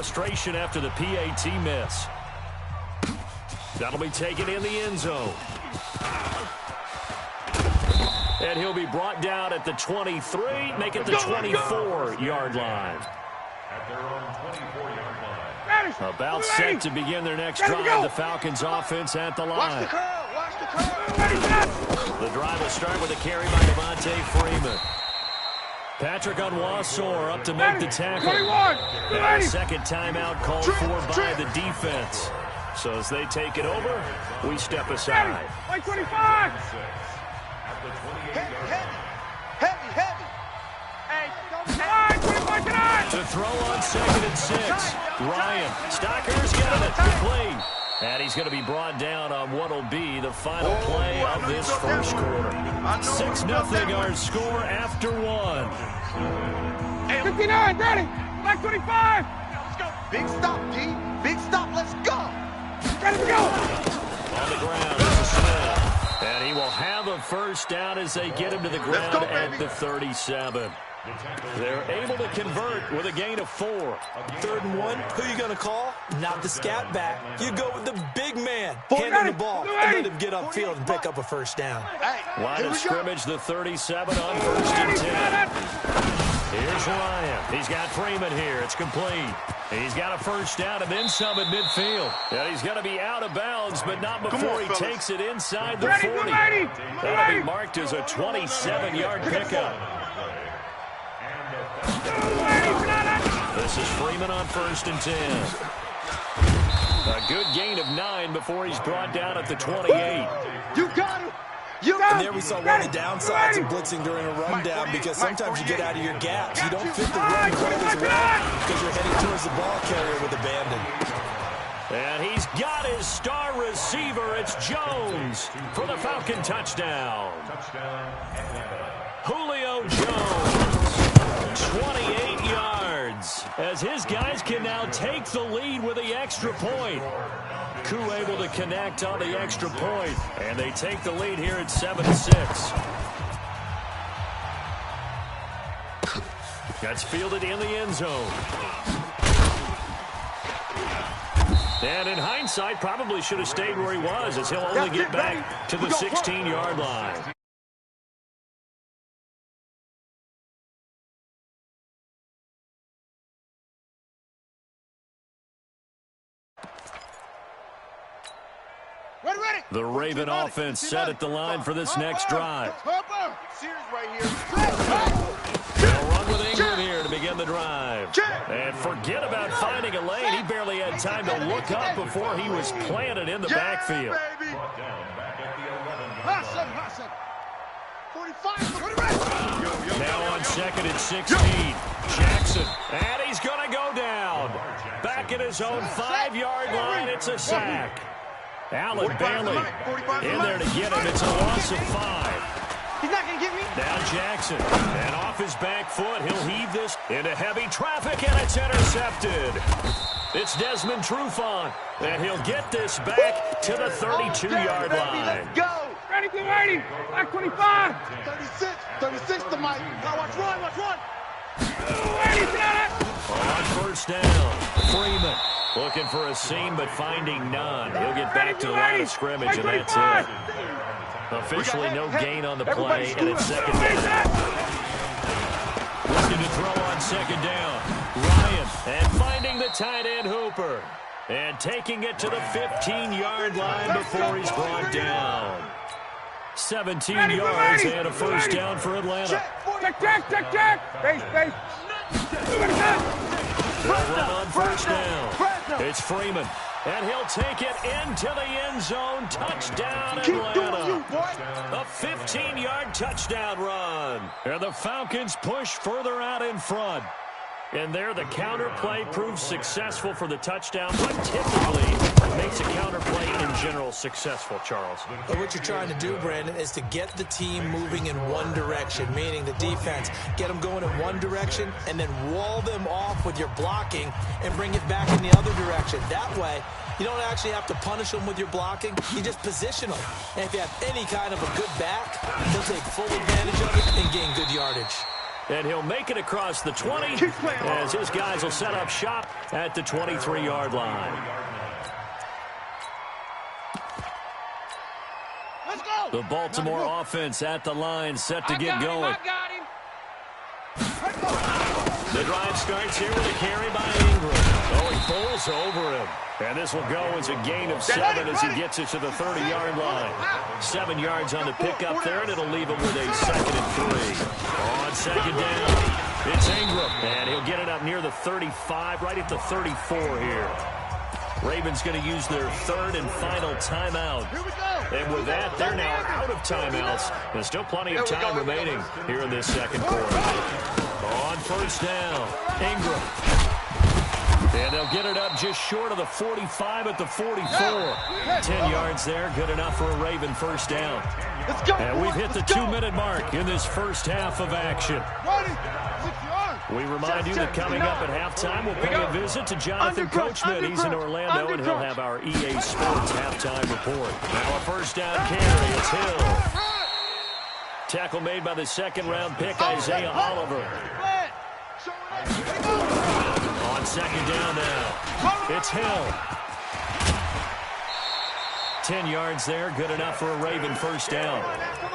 Frustration after the PAT miss. That'll be taken in the end zone. And he'll be brought down at the 23, make it the 24-yard line. At their own 24-yard line. About set to begin their next drive. The Falcons offense at the line. Watch the curl. The drive will start with a carry by Devontae Freeman. Patrick Onwuasor up to make the tackle. And a second timeout called for by the defense. So as they take it over, we step aside. Like 25. Heavy. Hey, to throw on 2nd and 6. Ryan. Stockers getting it. Complete. And he's going to be brought down on what will be the final play of this first quarter. 6-0 our score after 1. 59, ready. Like 25. Let's go. Big stop, D. Big stop. Let's go. Ready to go. On the ground is a Smith. And he will have a first down as they get him to the ground at the 37. They're able to convert with a gain of 4. 3rd and 1, who are you going to call? Not the scat back. You go with the big man. Hand him the ball and let him get upfield and pick up a first down. Line of scrimmage, the 37 on 1st and 10. Here's Ryan. He's got Freeman here. It's complete. He's got a first down and then some at midfield. And he's going to be out of bounds, but not before he takes it inside the 40. That'll be marked as a 27-yard pickup. This is Freeman on 1st and 10. A good gain of 9 before he's brought down at the 28. You got him. And there we saw one of the downsides of blitzing during a rundown, because sometimes you get out of your gaps. You don't fit the run quite as well because you're heading towards the ball carrier with abandon. And he's got his star receiver. It's Jones for the Falcon touchdown. Julio Jones, 28 yards, as his guys can now take the lead with the extra point. Koo able to connect on the extra point, and they take the lead here at 7-6. That's fielded in the end zone. And in hindsight, probably should have stayed where he was, as he'll only get back to the 16-yard line. Ready. The Raven offense set at the line for this next drive. They'll run with Ingram here to begin the drive. And forget about finding a lane. He barely had time to look up before he was planted in the backfield. Now on 2nd and 16. Jackson. And he's going to go down. Back at his own 5-yard line. It's a sack. Allen Bailey in there to get him. It's a loss of 5. He's not going to get me. Now Jackson. And off his back foot, he'll heave this into heavy traffic, and it's intercepted. It's Desmond Trufant, and he'll get this back to the 32-yard line. Let's go. Ready, get ready. Back 25. 36 to Mike. Now watch run. Ready, got it. On first down, Freeman looking for a seam, but finding none. He'll get back to the line of scrimmage, and that's it. Officially no gain on the play, and it's 2nd down. Looking to throw on 2nd down. Ryan, and finding the tight end Hooper. And taking it to the 15-yard line before he's brought down. 17 yards and a first down for Atlanta. Check. Base. They'll run on first down. It's Freeman. And he'll take it into the end zone. Touchdown, Atlanta. A 15-yard touchdown run. And the Falcons push further out in front. And there, the counter play proves successful for the touchdown. What typically makes a counter play in general successful, Charles? But what you're trying to do, Brandon, is to get the team moving in one direction, meaning the defense. Get them going in one direction and then wall them off with your blocking and bring it back in the other direction. That way, you don't actually have to punish them with your blocking. You just position them. And if you have any kind of a good back, they'll take full advantage of it and gain good yardage. And he'll make it across the 20 as his guys will set up shop at the 23-yard line. Let's go. The Baltimore offense at the line, set to get going. The drive starts here with a carry by Ingram. Oh, he falls over him. And this will go as a gain of 7 as he gets it to the 30-yard line. 7 yards on the pickup there, and it'll leave him with a 2nd and 3. On 2nd down, it's Ingram. And he'll get it up near the 35, right at the 34 here. Ravens going to use their 3rd and final timeout. And with that, they're now out of timeouts. There's still plenty of time remaining here in this 2nd quarter. On 1st down, Ingram. And they'll get it up just short of the 45 at the 44. 10 yards there, good enough for a Raven 1st down. And we've hit the 2-minute mark in this first half of action. We remind you that coming up at halftime, we'll pay a visit to Jonathan Coachman. He's in Orlando, and he'll have our EA Sports halftime report. Now a 1st down carry, it's Hill. Tackle made by the 2nd-round pick, Isaiah Oliver. On 2nd down now, it's Hill. 10 yards there, good enough for a Raven 1st down.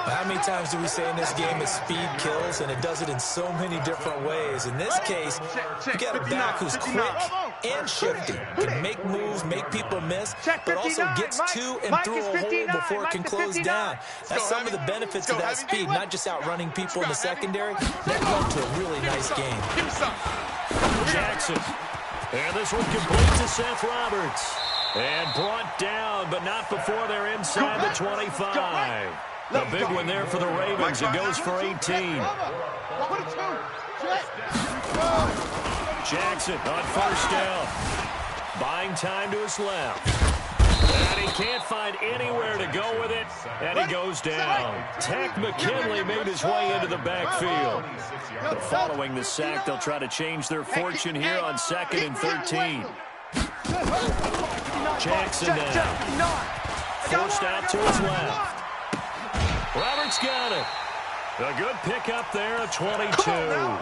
How many times do we say in this game that speed kills, and it does it in so many different ways? In this case, you got a back who's quick and shifty, can make moves, make people miss, but also gets to and through a hole before it can close down. That's some of the benefits of that speed, not just outrunning people in the secondary. That led to a really nice game. Jackson. And this one complete to Seth Roberts. And brought down, but not before they're inside the 25. A big one there for the Ravens. It goes for 18. Jackson on 1st down. Buying time to his left. And he can't find anywhere to go with it. And he goes down. Takk McKinley made his way into the backfield. But following the sack, they'll try to change their fortune here on 2nd and 13. Jackson now. Forced out to his left. Roberts got it. A good pickup there at 22.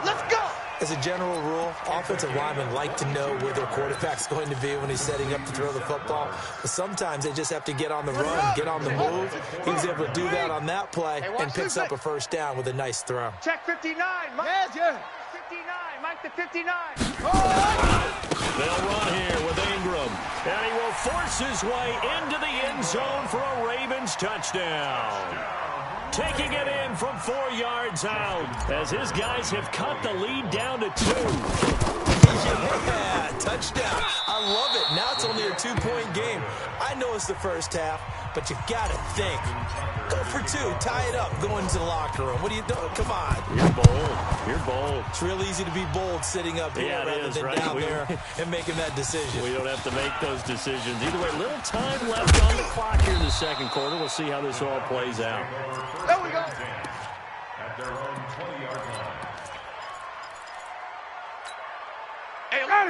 Let's go. As a general rule, offensive linemen like to know where their quarterback's going to be when he's setting up to throw the football. But sometimes they just have to get on the run, get on the move. He was able to do that on that play and picks up a 1st down with a nice throw. Check 59. Mike. 59. Mike the 59. They'll run here with Ingram. And he will force his way into the end zone for a Ravens touchdown. Taking it in from 4 yards out as his guys have cut the lead down to 2. Yeah, touchdown. I love it. Now it's only a 2-point game. I know it's the first half, but you got to think. Go for 2. Tie it up. Go into the locker room. What are you doing? Come on. You're bold. You're bold. It's real easy to be bold sitting up here rather than down there and making that decision. We don't have to make those decisions. Either way, little time left on the clock here in the 2nd quarter. We'll see how this all plays out. There we go. At their own 20-yard line.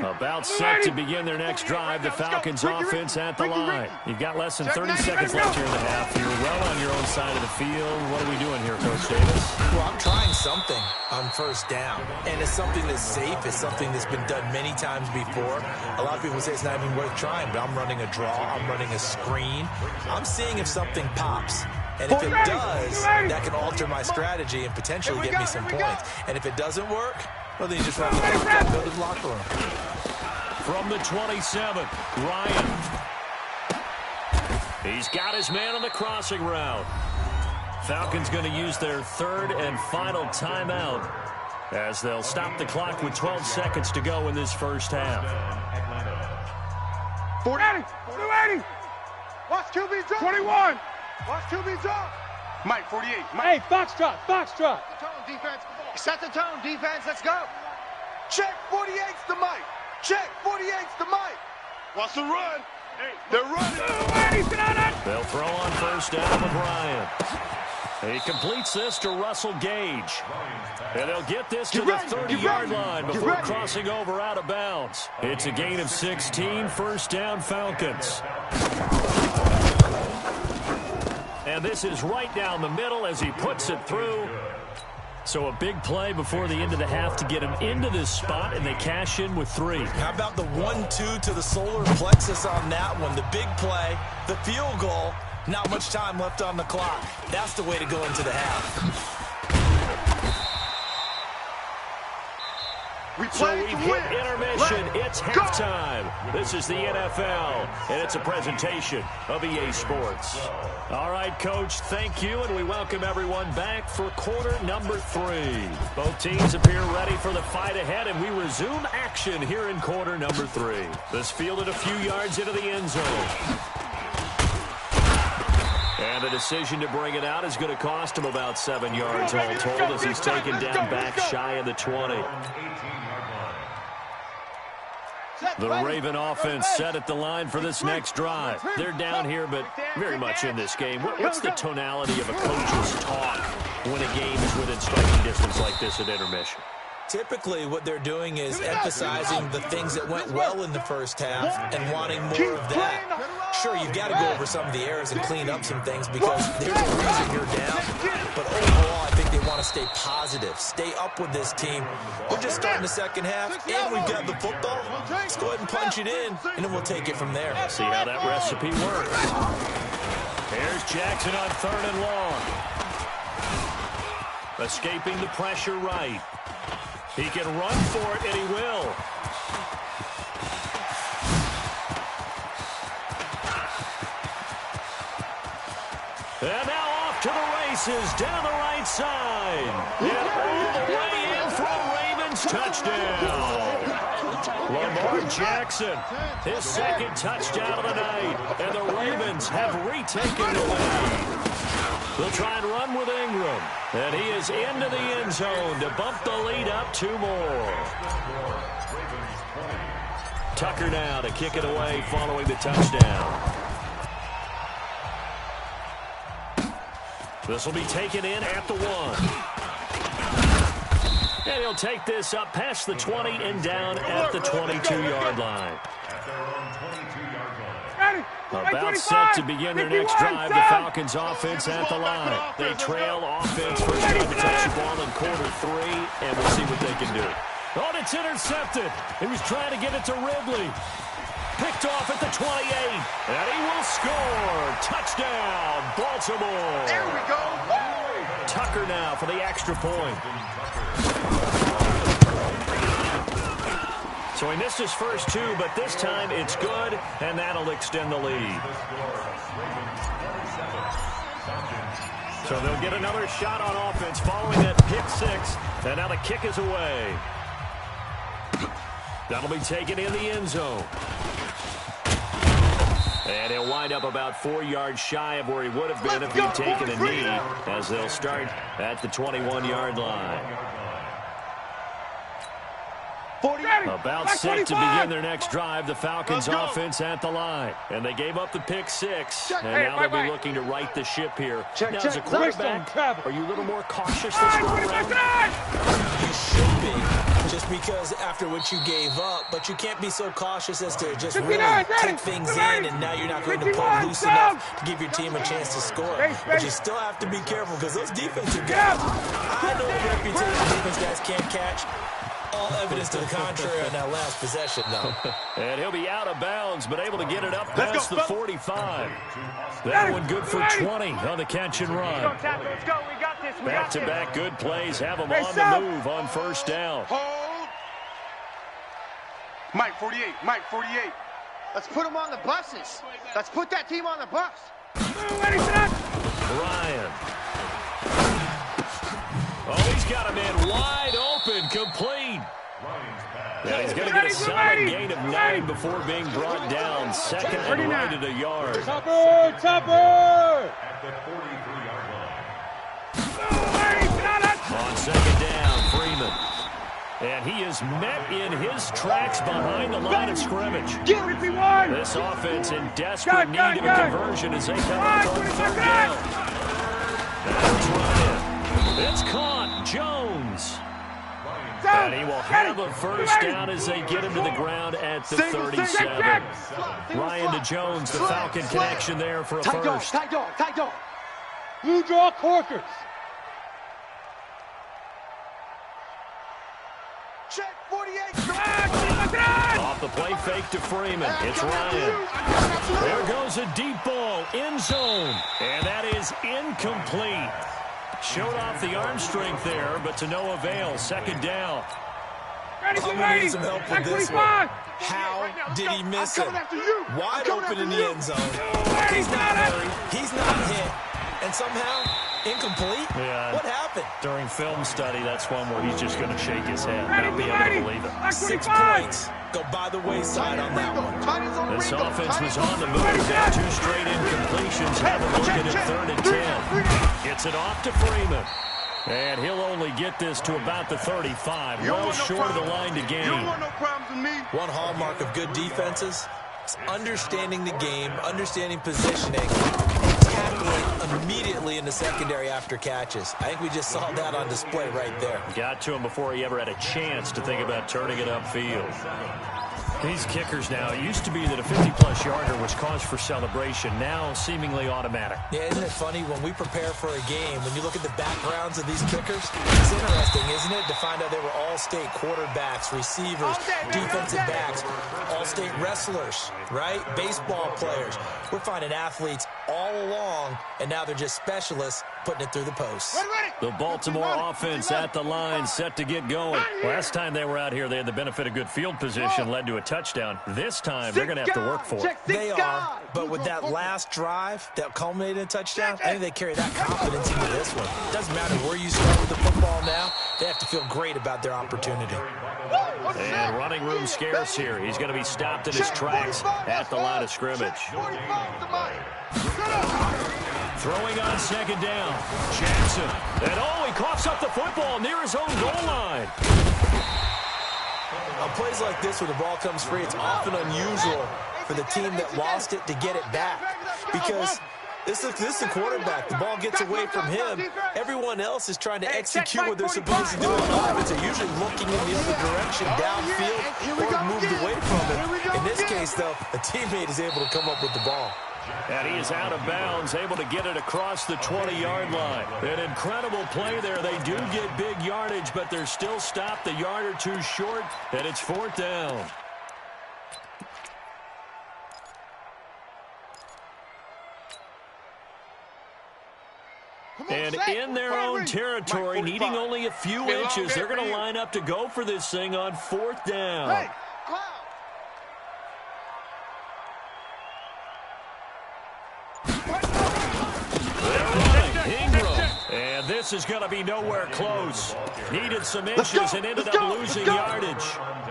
About set to begin their next drive. The Falcons offense at the line. You've got less than 30 seconds left here in the half. You're well on your own side of the field. What are we doing here, Coach Davis? Well, I'm trying something on 1st down. And it's something that's safe. It's something that's been done many times before. A lot of people say it's not even worth trying, but I'm running a draw. I'm running a screen. I'm seeing if something pops. And if it does, that can alter my strategy and potentially get me some points. And if it doesn't work, well, then you just run the clock out, go to the locker room. From the 27, Ryan. He's got his man on the crossing route. Falcons going to use their 3rd and final timeout as they'll stop the clock with 12 seconds to go in this first half. 40. 80. Watch QB drop. 21. Watch QB drop. Mike, 48. Mike. Hey, foxtrot. Set the tone, defense. Set the tone, defense. Let's go. Check 48's the Mike. Check 48's the Mike. Watch the run. They're running. They'll throw on 1st down with Ryan. He completes this to Russell Gage. And they'll get this to the 30-yard line before crossing over out of bounds. It's a gain of 16, 1st down Falcons. And this is right down the middle as he puts it through. So a big play before the end of the half to get them into this spot, and they cash in with 3. How about the 1-2 to the solar plexus on that one? The big play, the field goal, not much time left on the clock. That's the way to go into the half. So we've hit intermission. It's halftime. This is the NFL, and it's a presentation of EA Sports. All right, Coach, thank you, and we welcome everyone back for quarter number 3. Both teams appear ready for the fight ahead, and we resume action here in quarter number 3. This fielded a few yards into the end zone. And a decision to bring it out is going to cost him about 7 yards all told as he's taken down back shy of the 20. The Raven offense set at the line for this next drive. They're down here, but very much in this game. What's the tonality of a coach's talk when a game is within striking distance like this at intermission? Typically, what they're doing is emphasizing the things that went well in the first half and wanting more of that. Sure, you've got to go over some of the errors and clean up some things because there's a reason you're down. But overall, I think they want to stay positive, stay up with this team. We're just starting the second half, and we've got the football. Let's go ahead and punch it in, and then we'll take it from there. See how that recipe works. Here's Jackson on 3rd and long. Escaping the pressure right. He can run for it, and he will. And now off to the races, down the right side. And all the way in for a Ravens touchdown. Lamar Jackson, his 2nd touchdown of the night. And the Ravens have retaken the lead. They'll try and run with Ingram. And he is into the end zone to bump the lead up 2 more. Tucker now to kick it away following the touchdown. This will be taken in at the 1. And he'll take this up past the 20 and down at the 22-yard line. About set to begin their next drive, the Falcons offense at the line. They trail offense first time to touch the ball in quarter 3, and we'll see what they can do. Oh, and it's intercepted. He was trying to get it to Ridley. Picked off at the 28, and he will score. Touchdown, Baltimore. There we go. Tucker now for the extra point. So he missed his first 2, but this time it's good, and that'll extend the lead. So they'll get another shot on offense following that pick 6, and now the kick is away. That'll be taken in the end zone. And he'll wind up about 4 yards shy of where he would have been if he'd taken a knee, as they'll start at the 21-yard line. About set to begin their next drive, the Falcons offense at the line. And they gave up the pick 6, and now they'll be looking to right the ship here. Now, as a quarterback, are you a little more cautious this go around? You should be, just because after what you gave up, but you can't be so cautious as to just really take things in, and now you're not going to pull loose enough to give your team a chance to score. But you still have to be careful because those defensive guys, I know a reputation defense guys can't catch. All evidence to the contrary on that last possession, though. And he'll be out of bounds, but able to get it up past the 45. That one good for 20 on the catch and run. Let's go. We got this. Back-to-back good plays have them on the move on first down. Hold. Mike 48. Mike 48. Let's put them on the buses. Let's put that team on the bus. Ryan. Oh, he's got a man wide open, complete. Yeah, he's going to get a solid gain of 9 before being brought down. 2nd and right at a yard. Tupper! On 2nd down, Freeman. And he is met in his tracks behind the line of scrimmage. This offense in desperate need of a conversion as they come up on 3rd down. That's Ryan. It's caught. Jones. And he will have a first down as they get him to the ground at the 37. Ryan to Jones, the Falcon connection there for a first. Tight dog. Blue draw Corkers. play fake to Freeman. It's Ryan. There goes a deep ball, end zone. And that is incomplete. Showed off the arm strength there, but to no avail. Second down. I'm going to need some help with this one. How did he miss it? Wide open in the end zone. He's not hurried. He's not hit. And somehow, incomplete? Yeah. What happened? During film study, that's one where he's just going to shake his head. Not be able to believe it. 6 points. Go by the wayside on that one. This offense was on the move. Got 2 straight incompletions. Have a look at it, 3rd and 10. Gets it off to Freeman. And he'll only get this to about the 35. Well short of the line to gain. One hallmark of good defenses is understanding the game, understanding positioning, tackling immediately in the secondary after catches. I think we just saw that on display right there. Got to him before he ever had a chance to think about turning it upfield. These kickers now, it used to be that a 50-plus yarder was cause for celebration. Now, seemingly automatic. Yeah, isn't it funny? When we prepare for a game, when you look at the backgrounds of these kickers, it's interesting, isn't it, to find out they were all-state quarterbacks, receivers, defensive backs, all-state wrestlers, right? Baseball players. We're finding athletes all along, and now they're just specialists putting it through the posts. The Baltimore offense at the line, set to get going. Last time they were out here, they had the benefit of good field position, led to a touchdown. This time, they're going to have to work for it. They are, but with that last drive that culminated in a touchdown, I think they carry that confidence into this one. Doesn't matter where you start with the football now, they have to feel great about their opportunity. And running room scarce here. He's going to be stopped in his tracks at the line of scrimmage. Throwing on 2nd down. Jackson. And he coughs up the football near his own goal line. On plays like this where the ball comes free, it's often unusual for the team that lost it to get it back. Because this is the quarterback. The ball gets away from him. Everyone else is trying to execute what they're supposed to do on offense. They're usually looking in the other direction, downfield, or moved away from it. In this case, though, a teammate is able to come up with the ball. And he is out of bounds, able to get it across the 20-yard line. An incredible play there. They do get big yardage, but they're still stopped a yard or 2 short, and it's 4th down. And in their own territory, needing only a few inches, they're going to line up to go for this thing on 4th down. And this is going to be nowhere close. Needed some inches and ended up losing yardage.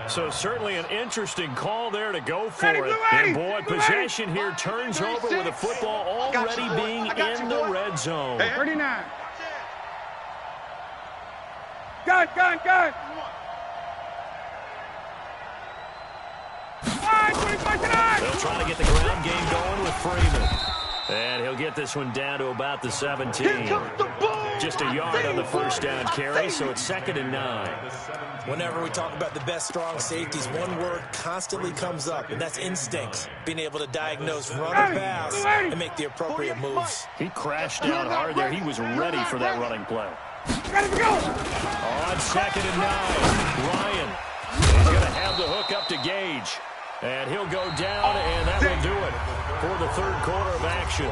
So certainly an interesting call there to go for it. And boy, possession here turns over with the football already being in the red zone. 39. Gun. They'll try to get the ground game going with Freeman. And he'll get this one down to about the 17. Just a yard on the first down carry, so it's 2nd and 9. Whenever we talk about the best strong safeties, one word constantly comes up, and that's instincts. Being able to diagnose run or pass and make the appropriate moves. He crashed down hard there. He was ready for that running play. On 2nd and 9, Ryan. He's going to have the hook up to Gage. And he'll go down, and that will do it for the 3rd quarter of action.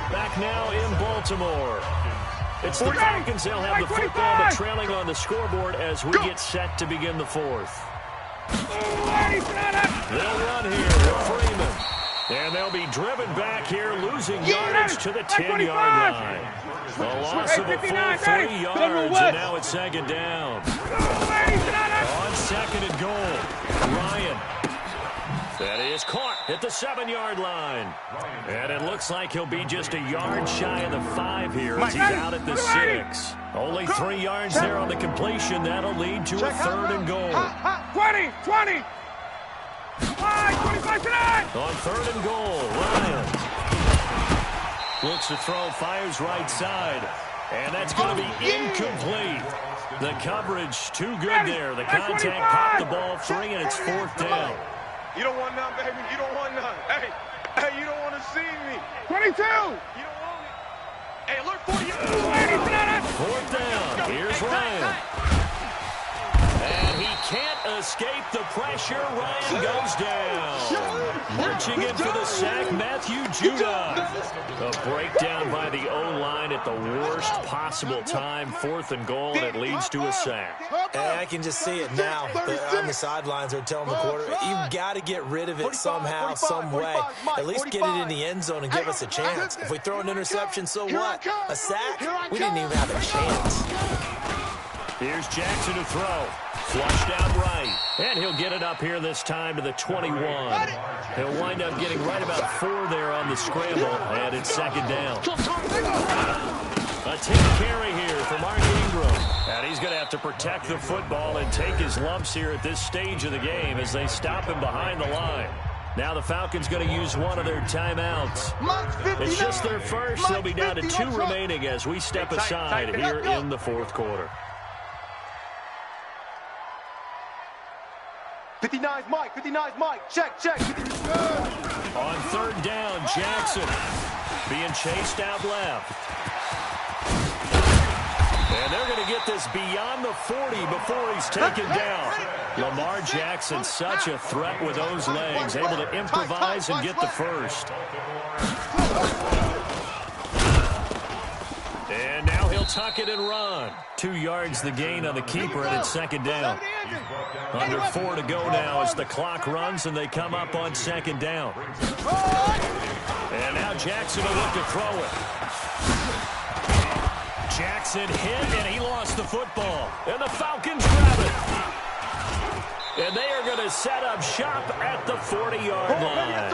Back now in Baltimore. It's the Falcons. They'll have the football, but trailing on the scoreboard as we get set to begin the 4th. They'll run here with Freeman. And they'll be driven back here, losing yardage to the 10-yard line. A loss of a full 3 yards, and now it's 2nd down. On 2nd and goal, Ryan. That is caught at the 7-yard line. And it looks like he'll be just a yard shy of the 5 here as he's out at the 6. Only 3 yards there on the completion. That'll lead to a 3rd and goal. 20. 25 tonight. On 3rd and goal, Ryan looks to throw, fires right side. And that's going to be incomplete. The coverage too good there. The contact popped the ball free, and it's 4th down. You don't want none, baby. You don't want none. Hey, you don't want to see me. 22. You don't want it. Hey, alert 40. 4th down. Here's Ryan. And he can't escape the pressure. Ryan goes down. Marching in for the sack, Matthew Judon. A breakdown by the O-line at the worst possible time. 4th and goal, and it leads to a sack. Hey, I can just see it now. On the sidelines, they're telling the quarter, you've got to get rid of it somehow, some way. At least get it in the end zone and give us a chance. If we throw an interception, so what? A sack? We didn't even have a chance. Here's Jackson to throw. Flushed out right. And he'll get it up here this time to the 21. He'll wind up getting right about 4 there on the scramble. And it's 2nd down. A 10 carry here for Mark Ingram. And he's going to have to protect the football and take his lumps here at this stage of the game as they stop him behind the line. Now the Falcons going to use one of their timeouts. It's just their first. They'll be down to 2 remaining as we step aside here in the 4th quarter. 59's Mike, 59's Mike. Check. On 3rd down, Jackson being chased out left. And they're going to get this beyond the 40 before he's taken down. Lamar Jackson, such a threat with those legs, able to improvise and get the first. And now he'll tuck it and run. 2 yards the gain on the keeper, and it's 2nd down. Under 4 to go now as the clock runs, and they come up on 2nd down. And now Jackson will look to throw it. Jackson hit, and he lost the football. And the Falcons grab it. And they are going to set up shop at the 40-yard line.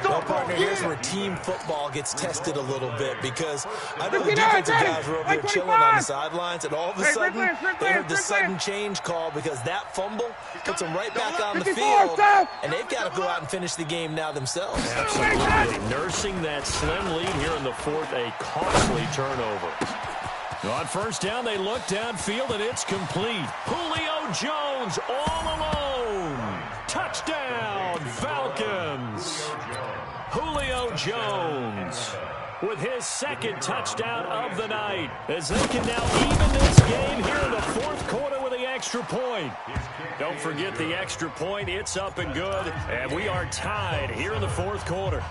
Well, partner, here's where team football gets tested a little bit because I know the defensive guys were over here chilling on the sidelines, and all of a sudden they heard the sudden change call because that fumble puts them right back on the field, and they've got to go out and finish the game now themselves. Absolutely. Nursing that slim lead here in the 4th, a costly turnover. On 1st down, they look downfield, and it's complete. Julio Jones all alone. Touchdown, Falcons. Julio Jones with his 2nd touchdown of the night as they can now even this game here in the 4th quarter with the extra point. Don't forget the extra point. It's up and good, and we are tied here in the 4th quarter.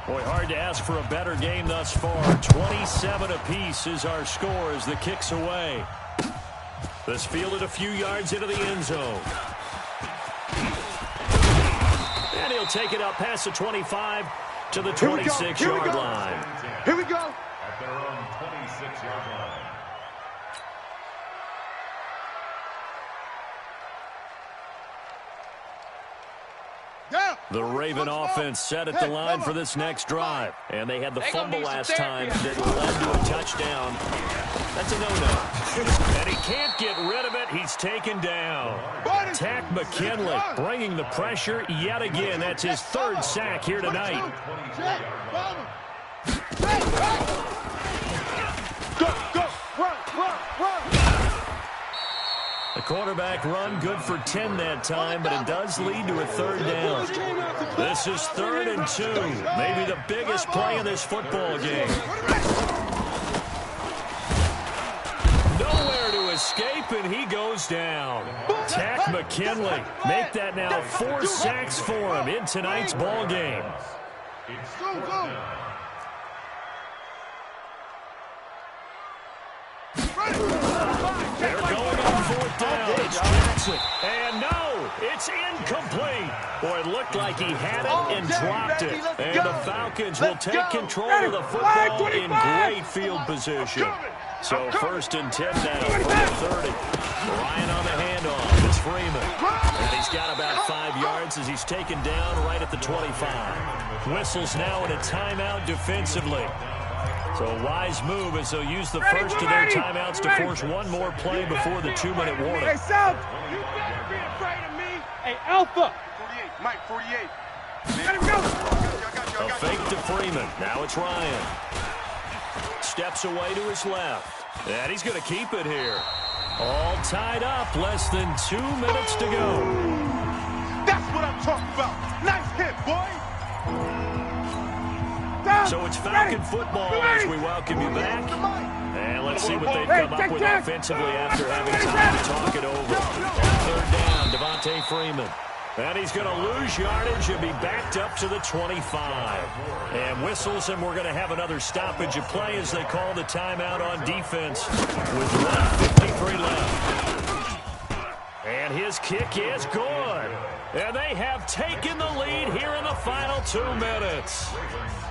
Boy, hard to ask for a better game thus far. 27 apiece is our score as the kick's away. This fielded a few yards into the end zone. And he'll take it up past the 25 to the 26-yard line. Here we go. At their own 26-yard line. The Raven offense set at the line for this next drive. And they had the fumble last time that led to a touchdown. That's a no-no. And he can't get rid of it. He's taken down. Takk McKinley bringing the pressure yet again. That's his 3rd sack here tonight. Go, run. The quarterback run good for 10 that time, but it does lead to a 3rd down. This is 3rd and 2. Maybe the biggest play of this football game. Nowhere to escape, and he goes down. Takk McKinley make that now 4 sacks for him in tonight's ball game. Go. They're going on 4th down. It's Jackson. And no, it's incomplete. Boy, it looked like he had it and dropped it. And the Falcons will take control of the football in great field position. So 1st and 10 now from the 30. Ryan on the handoff. It's Freeman. And he's got about 5 yards as he's taken down right at the 25. Whistles now in a timeout defensively. So a wise move as they'll use the first of their timeouts to force one more play before the 2-minute warning. Hey, South, you better be afraid of me. Hey, Alpha. 48, Mike, 48. Let him go. A fake to Freeman. Now it's Ryan. Steps away to his left. And he's going to keep it here. All tied up. Less than 2 minutes to go. That's what I'm talking about. Nice hit, boy. So it's Falcon football as we welcome you back. And let's see what they've come up with offensively after having time to talk it over. On third down, Devontae Freeman. And he's going to lose yardage and be backed up to the 25. And whistles, and we're going to have another stoppage of play as they call the timeout on defense with 1:53 left. And his kick is good. And they have taken the lead here in the final 2 minutes.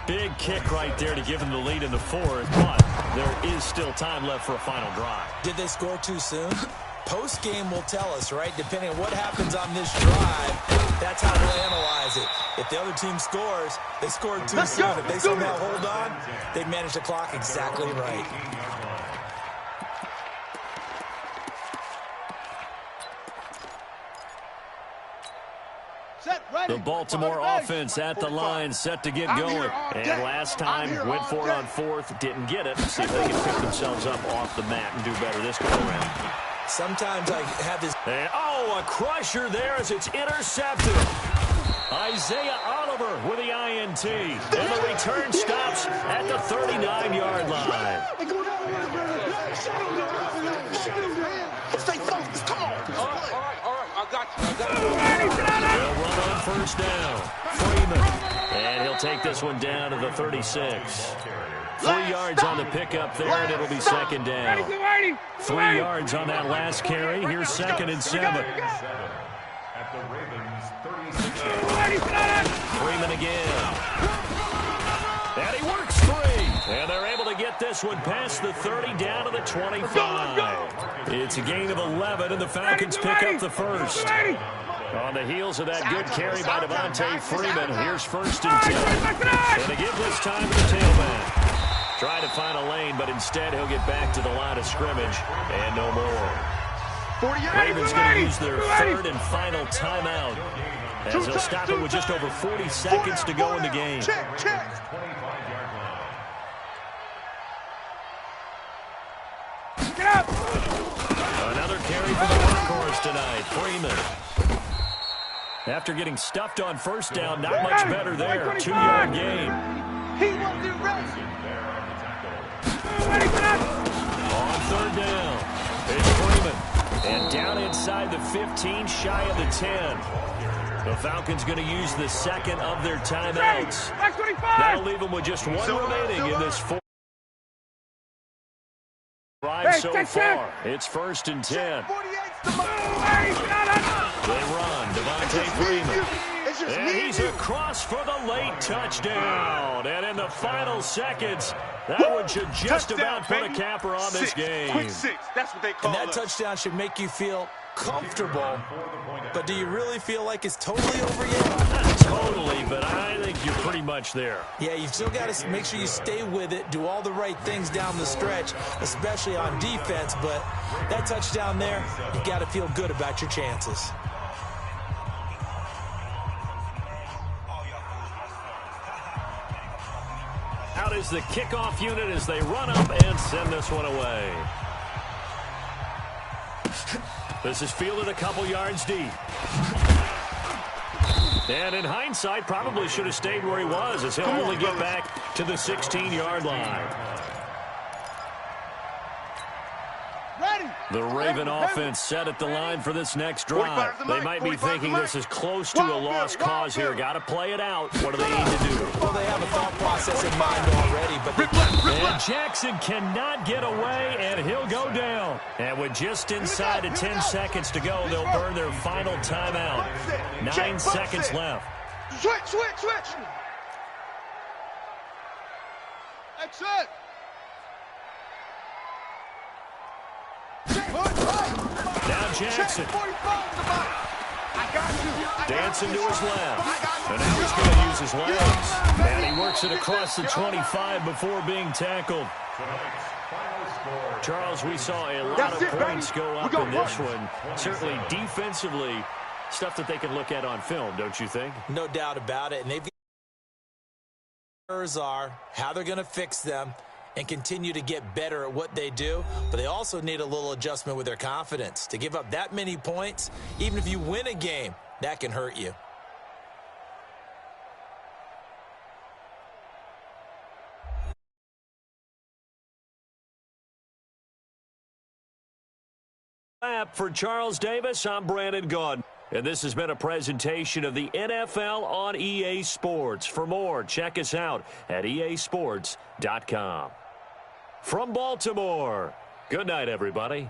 Big kick right there to give them the lead in the fourth, but there is still time left for a final drive. Did they score too soon? Post-game will tell us, right? Depending on what happens on this drive, that's how we'll analyze it. If the other team scores, they scored too soon. If they somehow hold on, they've managed the clock exactly right. The Baltimore offense at the line, set to get going. And last time, went for it on fourth, didn't get it. See if they can pick themselves up off the mat and do better this go around. Sometimes I have this. And, oh, a crusher there as it's intercepted. Isaiah Oliver with the INT. And the return stops at the 39-yard line. Stay focused. Come on. All right. I got you. They'll run on first down. Freeman. And he'll take this one down to the 36. 3 yards on the pickup there, and it'll be second down. 3 yards on that last carry. Here's 2nd and 7. At the Ravens' 36. Freeman again. And he works 3. And they're able to get this one past the 30 down to the 25. It's a gain of 11, and the Falcons pick up the first. On the heels of that good carry by Devontae Freeman, here's 1st and 10. And again this time to the tailback. Trying to find a lane, but instead he'll get back to the line of scrimmage and no more. Ravens going to use their 3rd and final timeout as they'll stop it with just over 40 seconds to go in the game. Another carry for the workhorse tonight, Freeman. After getting stuffed on first down, not much better there. 2-yard gain. He wasn't ready. On third down, it's Freeman. And down inside the 15, shy of the 10. The Falcons going to use the 2nd of their timeouts. That'll leave them with just 1 remaining in this 4th drive so far. It's 1st and 10. They run. Devontae Freeman. And he's across for the late touchdown. And in the final seconds, that one should just about put a capper on this game. Quick 6. That's what they call it. And that touchdown should make you feel comfortable. But do you really feel like it's totally over yet? Not totally, but I think you're pretty much there. Yeah, you've still got to make sure you stay with it, do all the right things down the stretch, especially on defense. But that touchdown there, you got to feel good about your chances. Out is the kickoff unit as they run up and send this one away. This is fielded a couple yards deep. And in hindsight, probably should have stayed where he was as he'll only get back to the 16-yard line. The Raven offense set at the line for this next drive. They might be thinking this is close to a lost cause here. Got to play it out. What do they aim to do? Well, they have a thought process in mind already, but and Jackson cannot get away, and he'll go down. And with just inside of 10 seconds to go, they'll burn their final timeout. 9 seconds left. Switch. Exit. Now Jackson. Dancing to his left. And now he's going to use his legs. And he works it across the 25 before being tackled. Charles, we saw a lot of points go up in this one. Certainly defensively, stuff that they can look at on film, don't you think? No doubt about it. And they've got errors are, how they're going to fix them, and continue to get better at what they do. But they also need a little adjustment with their confidence. To give up that many points, even if you win a game, that can hurt you. wrap. For Charles Davis, I'm Brandon Gaudin. And this has been a presentation of the NFL on EA Sports. For more, check us out at easports.com. From Baltimore, good night, everybody.